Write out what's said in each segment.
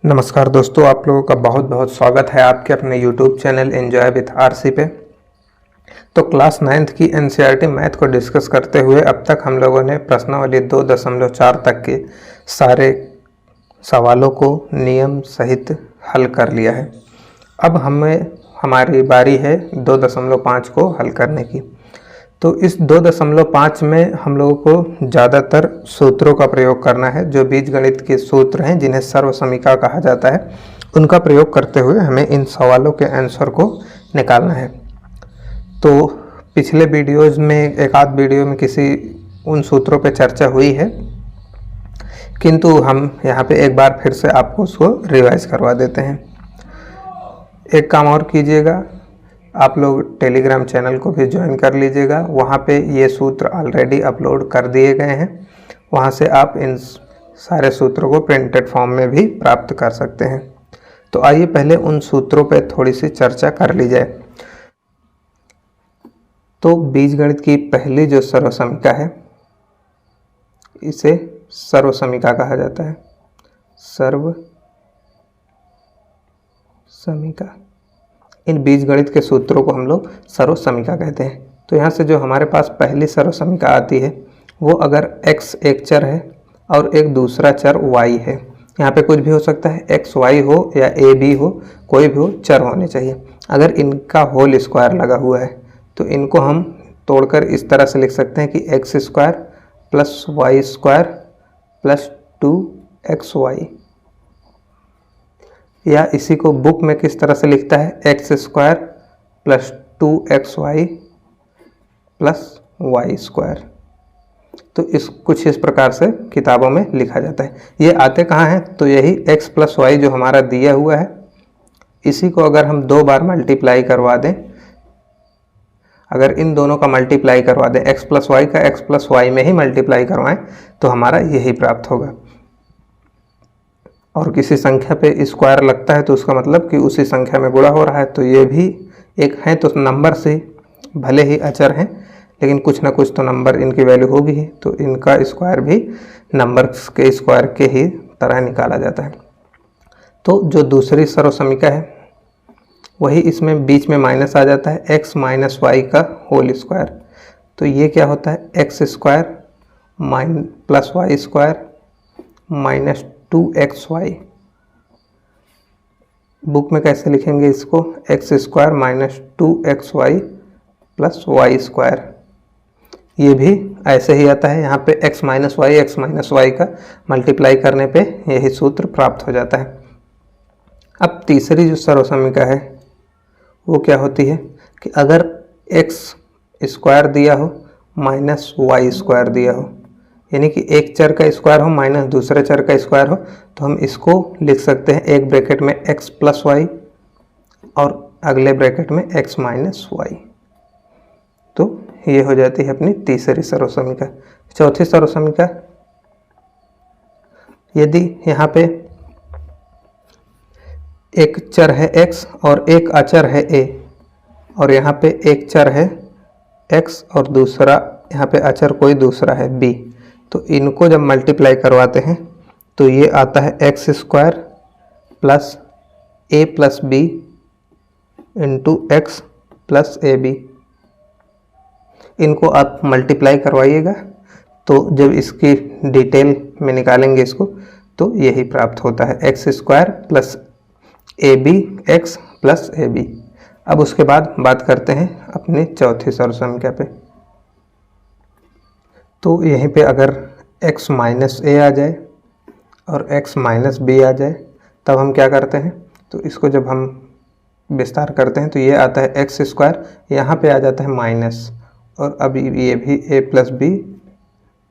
नमस्कार दोस्तों, आप लोगों का बहुत बहुत स्वागत है आपके अपने YouTube channel enjoy with RC पे। तो क्लास 9th की एनसीईआरटी मैथ को डिस्कस करते हुए अब तक हम लोगों ने प्रश्नावली 2.4 तक के सारे सवालों को नियम सहित हल कर लिया है। अब हमारी बारी है 2.5 को हल करने की। तो इस 2.5 में हम लोगों को ज़्यादातर सूत्रों का प्रयोग करना है। जो बीजगणित के सूत्र हैं जिन्हें सर्वसमीका कहा जाता है, उनका प्रयोग करते हुए हमें इन सवालों के आंसर को निकालना है। तो पिछले वीडियोज़ में एक आध वीडियो में किसी उन सूत्रों पे चर्चा हुई है, किंतु हम यहाँ पे एक बार फिर से आपको उसको रिवाइज करवा देते हैं। एक काम और कीजिएगा, आप लोग टेलीग्राम चैनल को भी ज्वाइन कर लीजिएगा। वहाँ पे ये सूत्र ऑलरेडी अपलोड कर दिए गए हैं। वहाँ से आप इन सारे सूत्रों को प्रिंटेड फॉर्म में भी प्राप्त कर सकते हैं। तो आइए पहले उन सूत्रों पे थोड़ी सी चर्चा कर ली जाए। तो बीजगणित की पहली जो सर्वसमीका है, इसे सर्वसमीका कहा जाता है। सर्वसमीका, इन बीजगणित के सूत्रों को हम लोग सर्वसमीका कहते हैं। तो यहाँ से जो हमारे पास पहली सर्वसमीका आती है, वो अगर x एक चर है और एक दूसरा चर y है, यहाँ पे कुछ भी हो सकता है, x y हो या a b हो, कोई भी हो, चर होने चाहिए। अगर इनका होल स्क्वायर लगा हुआ है तो इनको हम तोड़कर इस तरह से लिख सकते हैं कि x square plus Y square plus 2xy, या इसी को बुक में किस तरह से लिखता है, x square plus 2xy plus Y square. तो कुछ इस प्रकार से किताबों में लिखा जाता है। ये आते कहाँ हैं, तो यही x प्लस वाई जो हमारा दिया हुआ है, इसी को अगर हम 2 बार मल्टीप्लाई करवा दें, अगर इन दोनों का मल्टीप्लाई करवा दें, x प्लस वाई का x प्लस वाई में ही मल्टीप्लाई करवाएं, तो हमारा यही प्राप्त होगा। और किसी संख्या पे स्क्वायर लगता है तो उसका मतलब कि उसी संख्या में गुणा हो रहा है। तो ये भी एक है, तो नंबर से भले ही अचर हैं, लेकिन कुछ ना कुछ तो नंबर इनकी वैल्यू होगी ही। तो इनका स्क्वायर भी नंबर के स्क्वायर के ही तरह निकाला जाता है। तो जो दूसरी सर्वसमीका है, वही इसमें बीच में माइनस आ जाता है, x माइनस वाई का होल स्क्वायर। तो ये क्या होता है, x square plus Y square minus 2xy। Book में कैसे लिखेंगे इसको, x square minus 2xy plus Y square. ये भी ऐसे ही आता है, यहाँ पे x माइनस वाई का मल्टीप्लाई करने पे यही सूत्र प्राप्त हो जाता है। अब तीसरी जो सर्वसमीका है वो क्या होती है कि अगर x स्क्वायर दिया हो माइनस वाई स्क्वायर दिया हो, यानी कि एक चर का स्क्वायर हो माइनस दूसरे चर का स्क्वायर हो, तो हम इसको लिख सकते हैं एक ब्रैकेट में x प्लस वाई और अगले ब्रैकेट में x माइनस वाई। तो ये हो जाती है अपनी तीसरी सर्वसमीका। चौथी सर्वसमीका, यदि यहाँ पे एक चर है x और एक अचर है a, और यहाँ पे एक चर है x और दूसरा यहाँ पे अचर कोई दूसरा है b, तो इनको जब मल्टीप्लाई करवाते हैं तो ये आता है x square plus a plus b into x plus a b. इनको आप मल्टीप्लाई करवाइएगा, तो जब इसकी डिटेल में निकालेंगे इसको, तो यही प्राप्त होता है, x square plus a b x plus a b. अब उसके बाद बात करते हैं अपनी चौथी सर्वसमीका पे। तो यहीं पे अगर x माइनस ए आ जाए और x माइनस बी आ जाए, तब हम क्या करते हैं, तो इसको जब हम विस्तार करते हैं तो ये आता है एक्स स्क्वायर, यहाँ पे आ जाता है माइनस, और अब ये भी a plus b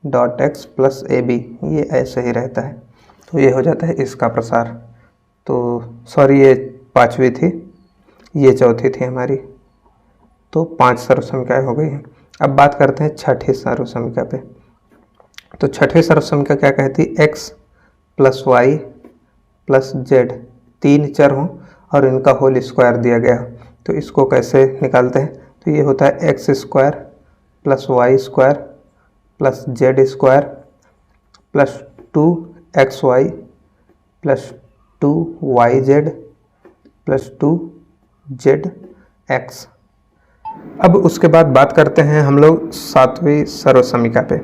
dot x plus a b, ये ऐसे ही रहता है। तो ये हो जाता है इसका प्रसार। तो सॉरी, ये 5वीं थी, ये चौथी थी हमारी। तो 5 सर्वसमीकाएँ हो गई हैं। अब बात करते हैं छठी सर्वसमीका पे। तो छठी सर्वसमीका क्या कहती है, x plus y plus z, 3 चर हों और इनका होल स्क्वायर दिया गया। तो इसको कैसे निकालते हैं, तो ये होता है x square plus Y square plus z square plus 2xy plus 2yz plus 2zx। अब उसके बाद बात करते हैं हम लोग सातवीं सर्वसमीका पे।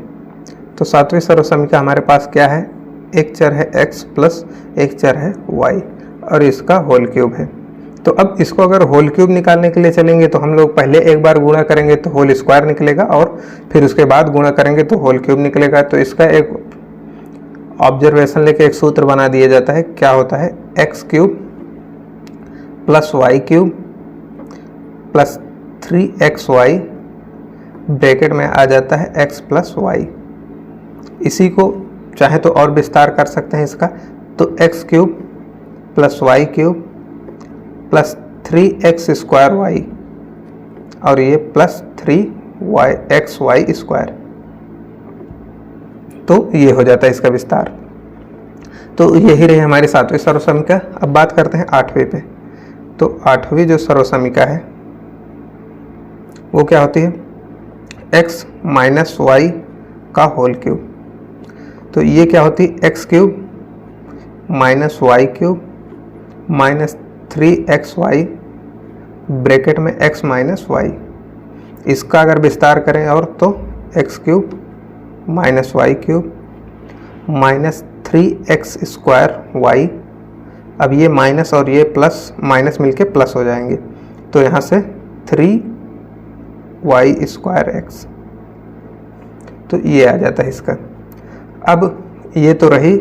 तो सातवीं सर्वसमीका हमारे पास क्या है, एक चर है x प्लस एक चर है y और इसका होल क्यूब है। तो अब इसको अगर होल क्यूब निकालने के लिए चलेंगे तो हम लोग पहले एक बार गुणा करेंगे तो होल स्क्वायर निकलेगा और फिर उसके बाद गुणा करेंगे तो होल क्यूब निकलेगा। तो इसका एक ऑब्जर्वेशन लेके एक सूत्र बना दिया जाता है, क्या होता है, x cube plus y cube plus 3xy bracket में आ जाता है x प्लस वाई। इसी को चाहे तो और विस्तार कर सकते हैं इसका, तो x cube plus y cube plus 3x square y और ये प्लस 3xy स्क्वायर। तो ये हो जाता है इसका विस्तार। तो यही रही हमारी सातवीं सर्वसमीका। अब बात करते हैं आठवीं पे। तो आठवीं जो सर्वसमीका है वो क्या होती है, x माइनस वाई का होल क्यूब। तो ये क्या होती है, x cube minus y cube minus 3xy bracket में x माइनस वाई। इसका अगर विस्तार करें और तो x cube minus y cube minus 3x square y. अब ये माइनस और ये प्लस माइनस मिलके प्लस हो जाएंगे, तो यहाँ से 3y स्क्वायर x। तो ये आ जाता है इसका। अब ये तो रही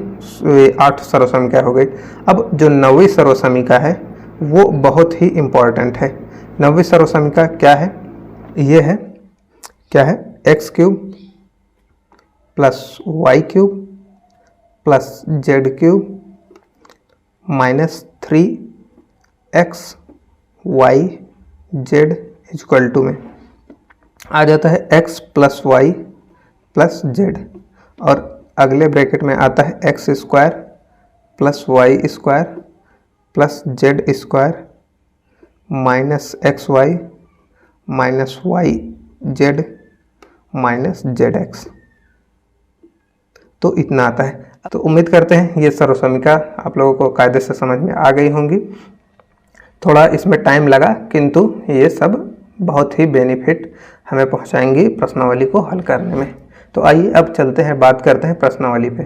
8 सर्वसमीका हो गई। अब जो 9वीं सर्वसमीका है वो बहुत ही इम्पॉर्टेंट है। 9वीं सर्वसमीका क्या है, ये है, क्या है, x cube plus y cube plus z cube minus 3x y z equal to में आ जाता है x plus y plus z और अगले ब्रैकेट में आता है x square plus Y square plus z square minus x y minus y z minus z x. तो इतना आता है। तो उम्मीद करते हैं ये सर्वसमीका आप लोगों को कायदे से समझ में आ गई होंगी। थोड़ा इसमें टाइम लगा किंतु ये सब बहुत ही बेनिफिट हमें पहुंचाएंगी प्रश्नावली को हल करने में। तो आइए अब चलते हैं, बात करते हैं प्रश्नावली पे।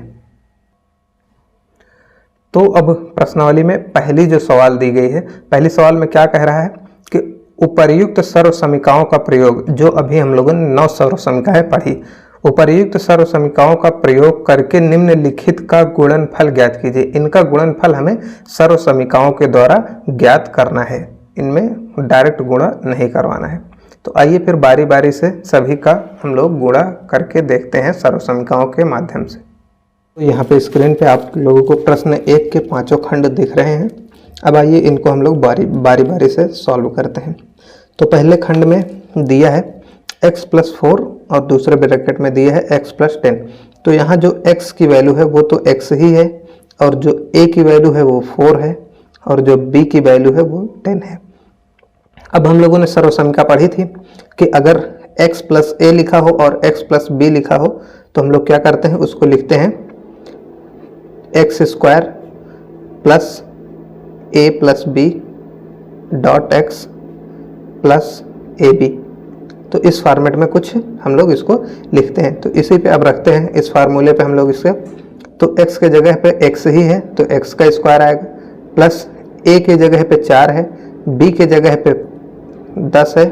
तो अब प्रश्नावली में पहली जो सवाल दी गई है, पहली सवाल में क्या कह रहा है कि उपर्युक्त सर्वसमीकाओं का प्रयोग, जो अभी हम लोगों ने 9 सर्वसमीकाएं पढ़ी, उपर्युक्त सर्वसमीकाओं का प्रयोग करके निम्नलिखित का गुणनफल ज्ञात कीजिए। इनका गुणनफल हमें सर्वसमीकाओं के द्वारा ज्ञात करना है, इनमें डायरेक्ट गुणा नहीं करवाना है। तो आइए फिर बारी बारी से सभी का हम लोग गुणा करके देखते हैं सर्वसमीकाओं के माध्यम से। तो यहाँ पे स्क्रीन पे आप लोगों को प्रश्न 1 के 5 खंड दिख रहे हैं। अब आइए इनको हम लोग बारी बारी से सॉल्व करते हैं। तो पहले खंड में दिया है x प्लस 4 और दूसरे ब्रैकेट में दिया है x प्लस 10। तो यहाँ जो x की वैल्यू है वो तो x ही है और जो a की वैल्यू है वो 4 है और जो b की वैल्यू है वो 10 है। अब हम लोगों ने सर्वसमीका पढ़ी थी कि अगर x प्लस a लिखा हो और x प्लस b लिखा हो तो हम लोग क्या करते हैं, उसको लिखते हैं x square plus a plus b dot x plus a b. तो इस फॉर्मेट में कुछ हम लोग इसको लिखते हैं। तो इसी पे अब रखते हैं, इस फार्मूले पे हम लोग इसके, तो x के जगह पे x ही है तो x का स्क्वायर आएगा प्लस a के जगह पे 4 है, b के जगह पे 10 है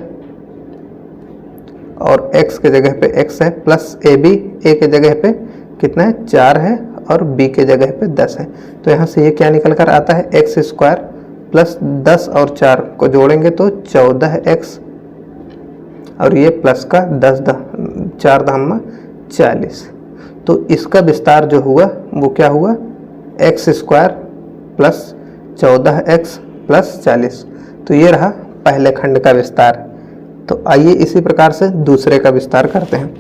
और x के जगह पे x है प्लस ए बी, a के जगह पे कितना है, 4 है और b के जगह पे 10 है। तो यहाँ से ये क्या निकल कर आता है, एक्स स्क्वायर प्लस 10 और 4 को जोड़ेंगे तो 14x और ये प्लस का 4 10 40। तो इसका विस्तार जो हुआ वो क्या हुआ, x square plus 14x plus 40। तो ये रहा पहले खंड का विस्तार। तो आइए इसी प्रकार से दूसरे का विस्तार करते हैं।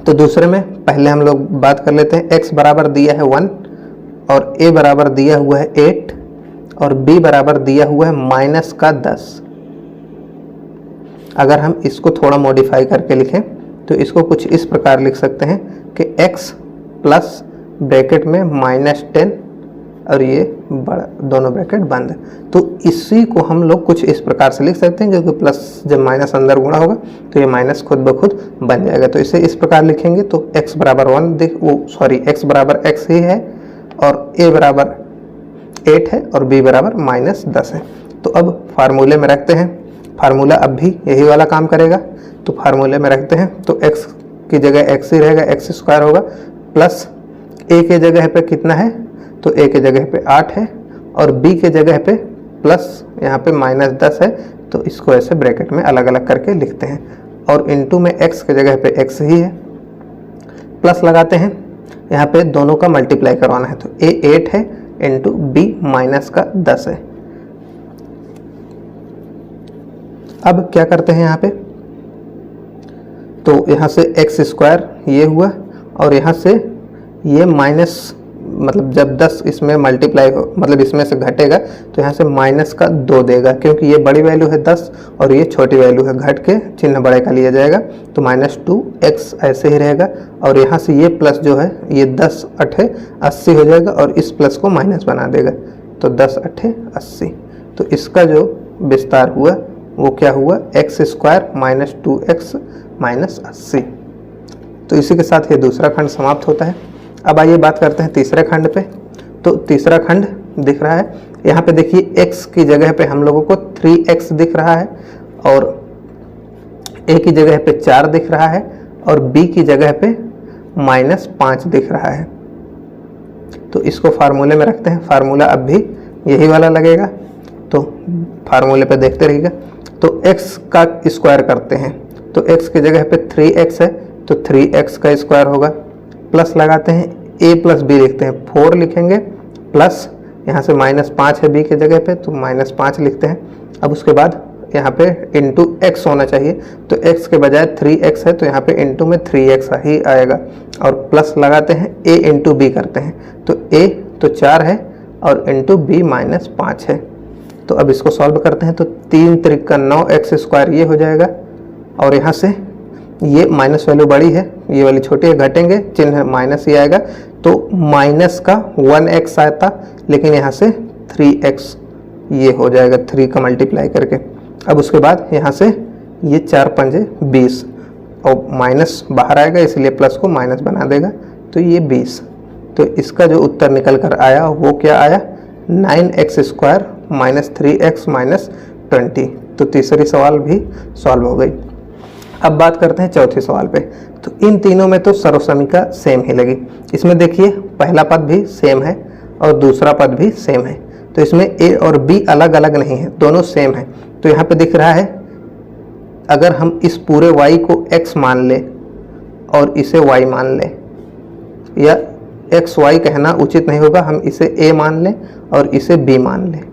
तो दूसरे में पहले हम लोग बात कर लेते हैं, x बराबर दिया है 1 और a बराबर दिया हुआ है 8 और b बराबर दिया हुआ है माइनस का 10। अगर हम इसको थोड़ा मॉडिफाई करके लिखें तो इसको कुछ इस प्रकार लिख सकते हैं कि x प्लस ब्रैकेट में -10 और ये बड़ा, दोनों ब्रैकेट बंद। तो इसी को हम लोग कुछ इस प्रकार से लिख सकते हैं, क्योंकि प्लस जब माइनस अंदर गुणा होगा तो ये माइनस खुद ब खुद बन जाएगा। तो इसे इस प्रकार लिखेंगे तो x बराबर 1 x बराबर x ही है, और a बराबर 8 है, और b बराबर -10 है। तो अब फार्मूले में रखते हैं, फार्मूला अब भी यही वाला काम करेगा। तो फार्मूले में रखते हैं तो x की जगह x ही रहेगा, x स्क्वायर होगा, प्लस a के जगह पे कितना है, तो a के जगह पे 8 है, और b के जगह पे प्लस यहाँ पे -10 है। तो इसको ऐसे ब्रैकेट में अलग अलग करके लिखते हैं, और इनटू में x के जगह पे x ही है, प्लस लगाते हैं, यहाँ पे दोनों का मल्टीप्लाई करवाना है। तो a 8 है इंटू b -10 है। अब क्या करते हैं यहाँ पे, तो यहाँ से x स्क्वायर ये हुआ, और यहाँ से ये माइनस, मतलब जब 10 इसमें मल्टीप्लाई हो, मतलब इसमें से घटेगा तो यहाँ से -2 देगा, क्योंकि ये बड़ी वैल्यू है 10 और ये छोटी वैल्यू है, घट के चिन्ह बड़े का लिया जाएगा। तो -2x ऐसे ही रहेगा, और यहाँ से ये प्लस जो है ये 10 8 80 हो जाएगा, और इस प्लस को माइनस बना देगा। तो 10 8 80। तो इसका जो विस्तार हुआ वो क्या हुआ, x स्क्वायर -2x -80। तो इसी के साथ ये दूसरा खंड समाप्त होता है। अब आइए बात करते हैं तीसरे खंड पे। तो तीसरा खंड दिख रहा है, यहाँ पे देखिए x की जगह पे हम लोगों को 3x दिख रहा है, और a की जगह पे 4 दिख रहा है, और b की जगह पे -5 दिख रहा है। तो इसको फार्मूले में रखते हैं, फार्मूला अब भी यही वाला लगेगा। तो फार्मूले पे देखते रहिएगा। तो x का स्क्वायर करते हैं, तो x की जगह पे 3x है, तो 3x का स्क्वायर होगा, प्लस लगाते हैं, a प्लस b लिखते हैं, 4 लिखेंगे, प्लस यहाँ से -5 है b के जगह पे, तो -5 लिखते हैं। अब उसके बाद यहाँ पे इंटू x होना चाहिए, तो x के बजाय 3x है, तो यहाँ पे इंटू में 3x ही आएगा, और प्लस लगाते हैं, a इंटू b करते हैं, तो a तो 4 है, और इंटू b -5 है। तो अब इसको सॉल्व करते हैं, तो 3 त्रिक 9x स्क्वायर ये हो जाएगा, और यहाँ से ये माइनस वैल्यू बड़ी है, ये वाली छोटी है, घटेंगे, चिन्ह माइनस ही आएगा, तो माइनस का 1x आता, लेकिन यहाँ से 3x ये हो जाएगा 3 का मल्टीप्लाई करके। अब उसके बाद यहाँ से ये 4 पंजे 20, और माइनस बाहर आएगा, इसलिए प्लस को माइनस बना देगा, तो ये 20। तो इसका जो उत्तर निकल कर आया वो क्या आया, 9x स्क्वायर -3x -20। तो तीसरी सवाल भी सॉल्व हो गई। अब बात करते हैं चौथे सवाल पे। तो इन तीनों में तो सर्वसमीका सेम ही लगी। इसमें देखिए पहला पद भी सेम है और दूसरा पद भी सेम है, तो इसमें a और b अलग अलग नहीं है, दोनों सेम है। तो यहाँ पे दिख रहा है, अगर हम इस पूरे y को x मान ले और इसे y मान ले, या x y कहना उचित नहीं होगा, हम इसे a मान लें और इसे b मान लें,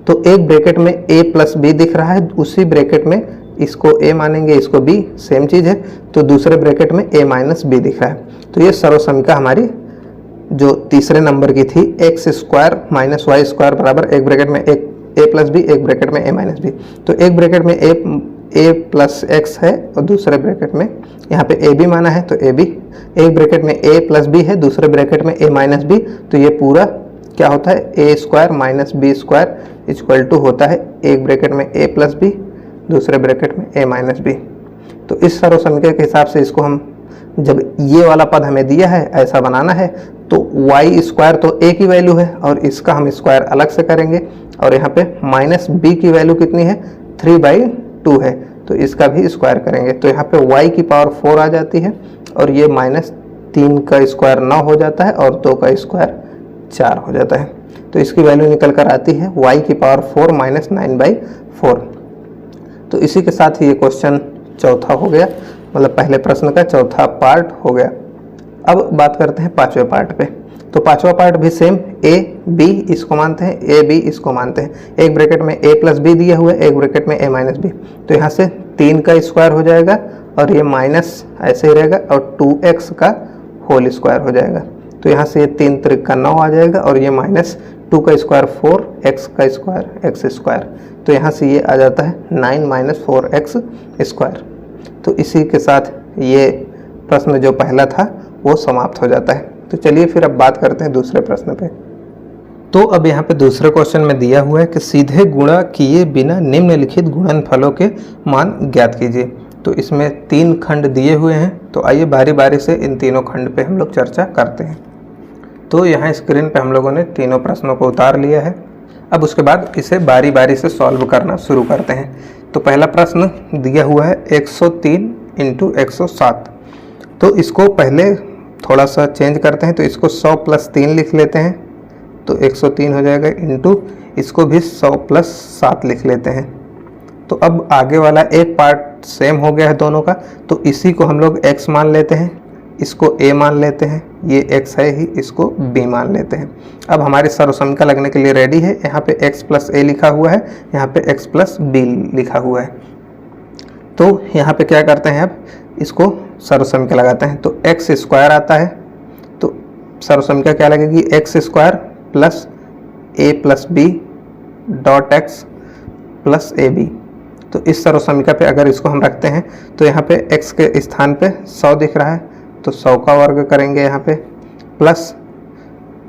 तो एक ब्रैकेट में a प्लस b दिख रहा है, उसी ब्रैकेट में इसको a मानेंगे, इसको b, सेम चीज़ है, तो दूसरे ब्रैकेट में a माइनस b दिख रहा है। तो ये सर्वसमीका हमारी जो तीसरे नंबर की थी, x square minus y square बराबर एक ब्रैकेट में एक a प्लस b, एक ब्रैकेट में a माइनस b। तो एक ब्रैकेट में a प्लस x है और दूसरे ब्रैकेट में यहाँ पे a b माना है, तो a b, एक ब्रैकेट में a प्लस b है, दूसरे ब्रैकेट में a माइनस b, तो ये पूरा क्या होता है, a square minus b square equal to होता है एक ब्रैकेट में a प्लस b, दूसरे ब्रैकेट में a माइनस b। तो इस सर्वसमीकरण के हिसाब से इसको हम, जब ये वाला पद हमें दिया है ऐसा बनाना है, तो y स्क्वायर तो a की वैल्यू है और इसका हम स्क्वायर अलग से करेंगे, और यहाँ पे माइनस b की वैल्यू कितनी है, 3/2 है, तो इसका भी स्क्वायर करेंगे। तो यहाँ पे y की पावर 4 आ जाती है, और ये -3 का स्क्वायर 9 हो जाता है, और 2 का स्क्वायर 4 हो जाता है। तो इसकी वैल्यू निकल कर आती है y की पावर 4 माइनस 9/4। तो इसी के साथ ही ये क्वेश्चन चौथा हो गया, मतलब पहले प्रश्न का चौथा पार्ट हो गया। अब बात करते हैं पांचवें पार्ट पे। तो पांचवा पार्ट भी सेम, a b इसको मानते हैं, a b इसको मानते हैं, एक ब्रैकेट में a प्लस b दिया हुआ है, एक ब्रैकेट में a माइनस b। तो यहाँ से 3 का स्क्वायर हो जाएगा और ये माइनस ऐसे ही रहेगा, और 2x का होल स्क्वायर हो जाएगा। तो यहाँ से ये 3 त्रिक का 9 आ जाएगा, और ये माइनस 2 का स्क्वायर 4, x का स्क्वायर x स्क्वायर। तो यहाँ से ये आ जाता है 9 माइनस 4x स्क्वायर। तो इसी के साथ ये प्रश्न जो पहला था वो समाप्त हो जाता है। तो चलिए फिर अब बात करते हैं दूसरे प्रश्न पे। तो अब यहाँ पे दूसरे क्वेश्चन में दिया हुआ है कि सीधे गुणा किए बिना निम्नलिखित गुणनफलों के मान ज्ञात कीजिए। तो इसमें 3 खंड दिए हुए हैं, तो आइए बारी बारी से इन तीनों खंड पे हम लोग चर्चा करते हैं। तो यहाँ स्क्रीन पे हम लोगों ने तीनों प्रश्नों को उतार लिया है। अब उसके बाद इसे बारी बारी से सॉल्व करना शुरू करते हैं। तो पहला प्रश्न दिया हुआ है 103 × 107। तो इसको पहले थोड़ा सा चेंज करते हैं, तो इसको 100 + 3 लिख लेते हैं, तो 103 हो जाएगा, इंटू इसको भी 100 + 7 लिख लेते हैं। तो अब आगे वाला एक पार्ट सेम हो गया है दोनों का, तो इसी को हम लोग x मान लेते हैं, इसको a मान लेते हैं, ये x है ही, इसको b मान लेते हैं। अब हमारी सर्वसमीका लगने के लिए रेडी है। यहाँ पे x + a लिखा हुआ है, यहाँ पे x + b लिखा हुआ है। तो यहाँ पे क्या करते हैं, अब इसको सर्वसमीका लगाते हैं। तो x² आता है, तो सर्वसमीका क्या लगेगी, x² + a + b dot x + ab। तो इस सर्वसमीका पे अगर इसको हम रखते हैं तो यहाँ पे x के स्थान पे 100 दिख रहा है, तो 100 का वर्ग करेंगे यहाँ पे, प्लस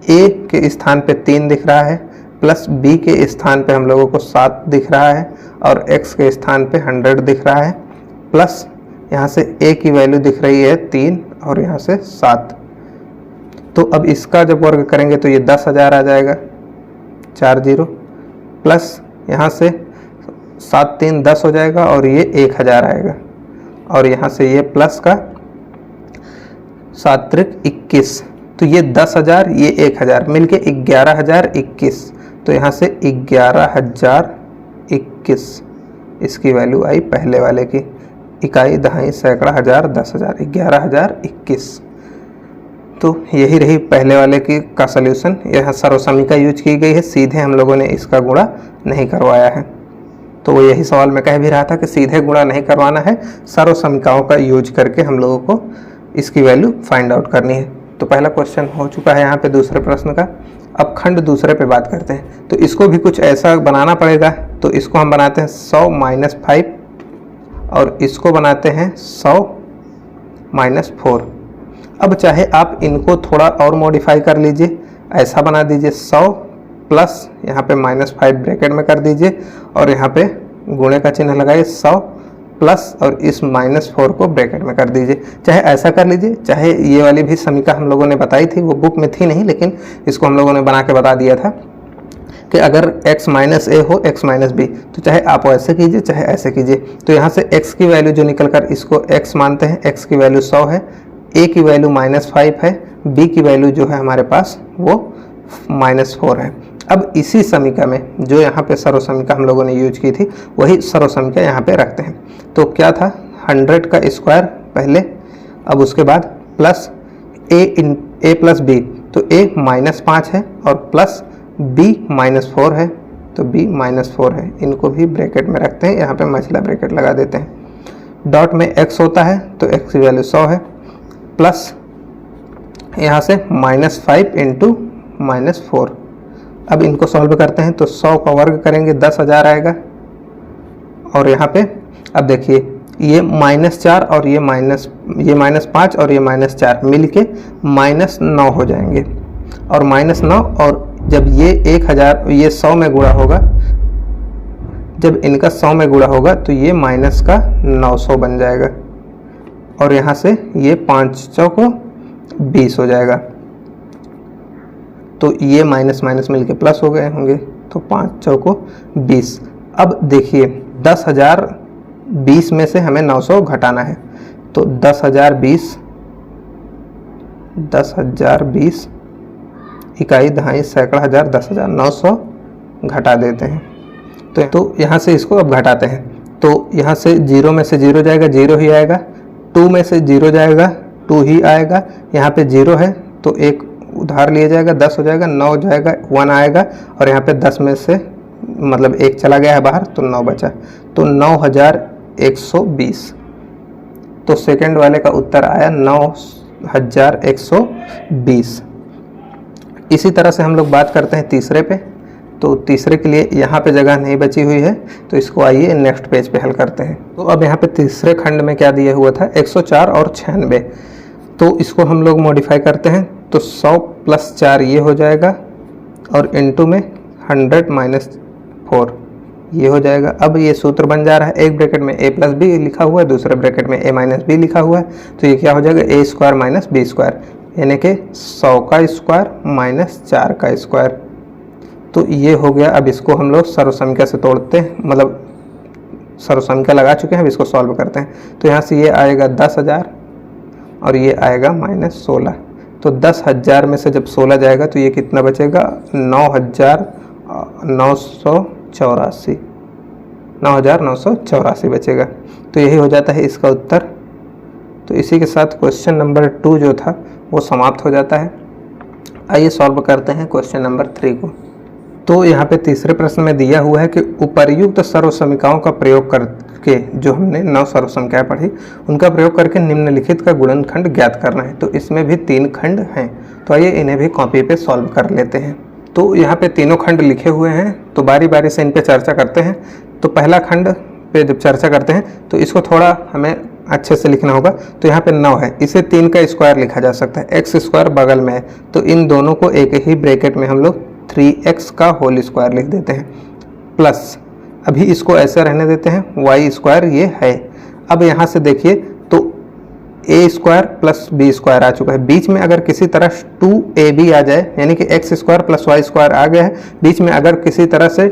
a के स्थान पे 3 दिख रहा है, प्लस b के स्थान पे हम लोगों को 7 दिख रहा है, और x के स्थान पे 100 दिख रहा है, प्लस यहाँ से a की वैल्यू दिख रही है 3 और यहाँ से 7। तो अब इसका जब वर्ग करेंगे तो ये 10,000 आ जाएगा, 4 0, प्लस यहाँ से 7 3 10 हो जाएगा और ये 1000 आएगा, और यहाँ से ये प्लस का 7 त्रिक 21, तो ये 10,000 ये 1000 मिलके 11,021। तो यहाँ से 11,021 इसकी वैल्यू आई पहले वाले की, इकाई दहाई सैकड़ा हज़ार 10,000 11,021। तो यही रही पहले वाले की का सल्यूशन। यहाँ सर्वसमीका यूज की गई है, सीधे हम लोगों ने इसका गुणा नहीं करवाया है। तो वो यही सवाल में कह भी रहा था कि सीधे गुणा नहीं करवाना है, सर्वसमीकाओं का यूज करके हम लोगों को इसकी वैल्यू फाइंड आउट करनी है। तो पहला क्वेश्चन हो चुका है यहाँ पे दूसरे प्रश्न का। अब खंड दूसरे पे बात करते हैं, तो इसको भी कुछ ऐसा बनाना पड़ेगा। तो इसको हम बनाते हैं 100 - 5 और इसको बनाते हैं 100 - 4। अब चाहे आप इनको थोड़ा और मॉडिफाई कर लीजिए, ऐसा बना दीजिए 100 प्लस यहाँ पे -5 ब्रैकेट में कर दीजिए, और यहाँ पे गुणे का चिन्ह लगाइए 100 प्लस और इस -4 को ब्रैकेट में कर दीजिए। चाहे ऐसा कर लीजिए, चाहे ये वाली भी समीका हम लोगों ने बताई थी, वो बुक में थी नहीं, लेकिन इसको हम लोगों ने बना के बता दिया था कि अगर x - a हो x - b, तो चाहे आप ऐसे कीजिए चाहे ऐसे कीजिए। तो यहाँ से x की वैल्यू जो निकल कर इसको x मानते हैं, x की वैल्यू 100 है, a की वैल्यू -5 है, b की वैल्यू जो है हमारे पास वो -4 है। अब इसी समीका में जो यहाँ पे सर्वसमीका हम लोगों ने यूज की थी, वही सर्वसमीका यहाँ पे रखते हैं। तो क्या था, 100 का स्क्वायर पहले, अब उसके बाद प्लस a + b, तो a -5 है और प्लस b -4 है, तो b -4 है। इनको भी ब्रैकेट में रखते हैं, यहाँ पे मझला ब्रैकेट लगा देते हैं। डॉट में x होता है, तो x की वैल्यू 100 है, प्लस यहाँ से -5 × -4। अब इनको सॉल्व करते हैं, तो 100 का वर्ग करेंगे 10,000 आएगा, और यहाँ पे अब देखिए ये -4 और ये -5 और ये -4 मिलके -9 हो जाएंगे, और -9, और जब ये 1000 ये 100 में गुणा होगा, जब इनका 100 में गुणा होगा तो ये माइनस का 900 बन जाएगा, और यहाँ से ये 5 चौको 20 हो जाएगा। तो ये माइनस माइनस मिलके प्लस हो गए होंगे, तो 5 चौको 20। अब देखिए 10,020 में से हमें 900 घटाना है, तो 10,020 इकाई दहाई सैकड़ा हज़ार 10,000 900 घटा देते हैं। तो यहाँ से इसको अब घटाते हैं, तो यहाँ से 0 में से 0 जाएगा, 0 ही आएगा, 2 में से 0 जाएगा, 2 ही आएगा, यहाँ पे 0 है तो एक उधार लिया जाएगा, 10 हो जाएगा, 9 जाएगा, 1 आएगा, और यहाँ पे 10 में से मतलब 1 चला गया है बाहर, तो 9 बचा, तो 9,120। तो सेकंड वाले का उत्तर आया 9,120। इसी तरह से हम लोग बात करते हैं तीसरे पे। तो तीसरे के लिए यहाँ पे जगह नहीं बची हुई है, तो इसको आइए नेक्स्ट पेज पे हल करते हैं। तो अब यहाँ पे तीसरे खंड में क्या दिया हुआ था, 104 और 96। तो इसको हम लोग मॉडिफाई करते हैं, तो 100 + 4 ये हो जाएगा, और इनटू में 100 माइनस 4 ये हो जाएगा। अब ये सूत्र बन जा रहा है, एक ब्रैकेट में a प्लस बी लिखा हुआ है, दूसरे ब्रैकेट में a माइनस बी लिखा हुआ है, तो ये क्या हो जाएगा a square minus b square, यानी कि 100 का स्क्वायर माइनस 4 का स्क्वायर। तो ये हो गया। अब इसको हम लोग सर्वसंख्या से तोड़ते हैं, मतलब सर्वसंख्या लगा चुके हैं, अब इसको सॉल्व करते हैं। तो यहाँ से ये आएगा 10,000 और ये आएगा माइनस 16। तो 10,000 में से जब 16 जाएगा तो ये कितना बचेगा, 9,984 बचेगा। तो यही हो जाता है इसका उत्तर। तो इसी के साथ क्वेश्चन नंबर 2 जो था वो समाप्त हो जाता है। आइए सॉल्व करते हैं क्वेश्चन नंबर 3 को। तो यहाँ पे तीसरे प्रश्न में दिया हुआ है कि उपर्युक्त सर्वसमीकाओं का प्रयोग करके, जो हमने 9 सर्वसंख्याएं पढ़ी, उनका प्रयोग करके निम्नलिखित का गुणनखंड ज्ञात करना है। तो इसमें भी 3 खंड हैं, तो आइए इन्हें भी कॉपी पे सॉल्व कर लेते हैं। तो यहाँ पे तीनों खंड लिखे हुए हैं, तो बारी बारी से इन पे चर्चा करते हैं। तो पहला खंड पे जब चर्चा करते हैं तो इसको थोड़ा हमें अच्छे से लिखना होगा। तो यहाँ पे 9 है, इसे 3 का स्क्वायर लिखा जा सकता है, एक्स स्क्वायर बगल में है, तो इन दोनों को एक ही ब्रैकेट में हम लोग 3x का होल स्क्वायर लिख देते हैं, प्लस अभी इसको ऐसे रहने देते हैं, वाई स्क्वायर ये है। अब यहाँ से देखिए तो a square plus B square आ चुका है, बीच में अगर किसी तरह 2ab आ जाए, यानी कि X square plus Y square आ गया है, बीच में अगर किसी तरह से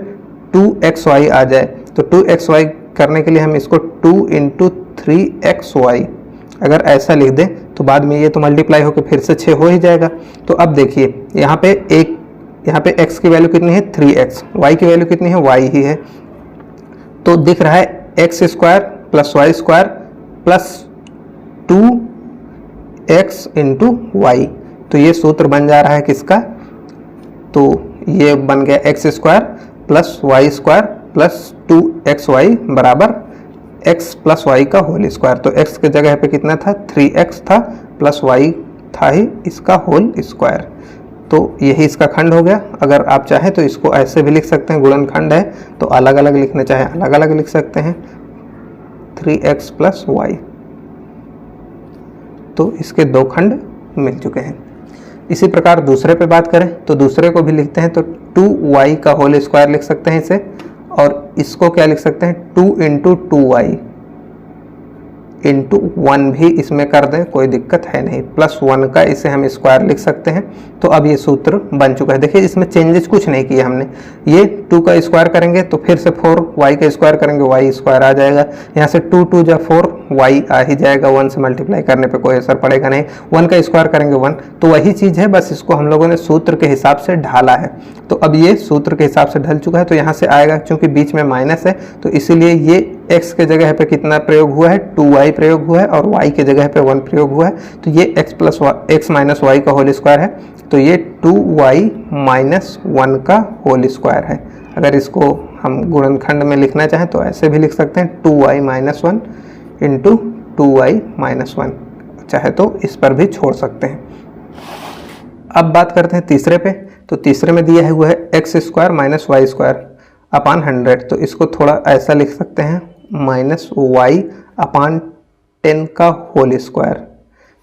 2xy आ जाए, तो 2xy करने के लिए हम इसको 2 × 3xy अगर ऐसा लिख दें तो बाद में ये तो मल्टीप्लाई होकर फिर से 6 हो ही जाएगा। तो अब देखिए यहाँ पे x की वैल्यू कितनी है 3x, y की वैल्यू कितनी है y ही है, तो दिख रहा है x square plus Y square plus 2x × y। तो ये सूत्र बन जा रहा है किसका, तो ये बन गया x square plus Y square plus 2xy बराबर x प्लस वाई का होल स्क्वायर। तो x की जगह पे कितना था 3x था, प्लस y था ही इसका होल स्क्वायर। तो यही इसका खंड हो गया। अगर आप चाहें तो इसको ऐसे भी लिख सकते हैं, गुणनखंड है तो अलग अलग लिखना चाहे अलग अलग लिख सकते हैं, 3x प्लस वाई। तो इसके 2 खंड मिल चुके हैं। इसी प्रकार दूसरे पे बात करें तो दूसरे को भी लिखते हैं, तो 2y का होल स्क्वायर लिख सकते हैं इसे, और इसको क्या लिख सकते हैं 2 × 2y × 1 भी इसमें कर दें, कोई दिक्कत है नहीं, प्लस 1 का इसे हम स्क्वायर लिख सकते हैं। तो अब ये सूत्र बन चुका है। देखिए इसमें चेंजेस कुछ नहीं किए हमने, ये 2 का स्क्वायर करेंगे तो फिर से 4y का स्क्वायर करेंगे, y स्क्वायर आ जाएगा, यहाँ से 2 2 जा 4 y आ ही जाएगा, 1 से मल्टीप्लाई करने पे कोई असर पड़ेगा नहीं, 1 का स्क्वायर करेंगे 1, तो वही चीज़ है, बस इसको हम लोगों ने सूत्र के हिसाब से ढाला है। तो अब ये सूत्र के हिसाब से ढल चुका है, तो यहाँ से आएगा, क्योंकि बीच में माइनस है तो इसीलिए ये x के जगह पे कितना प्रयोग हुआ है 2y प्रयोग हुआ है, और y के जगह पे 1 प्रयोग हुआ है, तो ये x माइनस वाई का होल स्क्वायर है, तो ये 2y माइनस 1 का होल स्क्वायर है। अगर इसको हम गुणनखंड में लिखना चाहें तो ऐसे भी लिख सकते हैं, 2y माइनस 1 × 2y माइनस 1, चाहे तो इस पर भी छोड़ सकते हैं। अब बात करते हैं तीसरे पे। तो तीसरे में दिया हुआ है x square minus y square upon 100, तो इसको थोड़ा ऐसा लिख सकते हैं, माइनस वाई अपान 10 का होल स्क्वायर।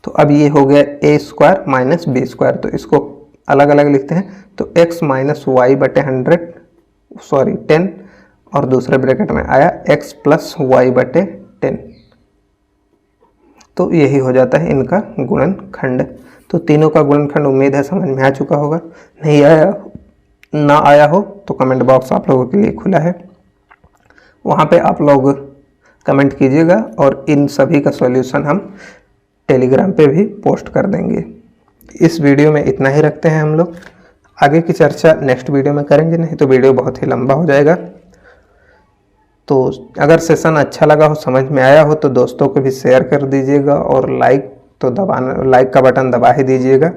तो अब ये हो गया a square minus b square, तो इसको अलग अलग लिखते हैं, तो x माइनस वाई बटे 10 और दूसरे ब्रैकेट में आया x प्लस वाई बटे 10। तो यही हो जाता है इनका गुणनखंड। तो तीनों का गुणनखंड उम्मीद है समझ में आ चुका होगा। नहीं आया ना आया हो तो कमेंट बॉक्स आप लोगों के लिए खुला है, वहाँ पे आप लोग कमेंट कीजिएगा और इन सभी का सॉल्यूशन हम टेलीग्राम पे भी पोस्ट कर देंगे। इस वीडियो में इतना ही रखते हैं हम लोग, आगे की चर्चा नेक्स्ट वीडियो में करेंगे, नहीं तो वीडियो बहुत ही लंबा हो जाएगा। तो अगर सेशन अच्छा लगा हो, समझ में आया हो, तो दोस्तों को भी शेयर कर दीजिएगा, और लाइक का बटन दबा ही दीजिएगा,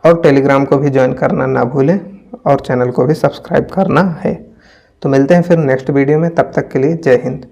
और टेलीग्राम को भी ज्वाइन करना ना भूलें, और चैनल को भी सब्सक्राइब करना है। तो मिलते हैं फिर नेक्स्ट वीडियो में, तब तक के लिए जय हिंद।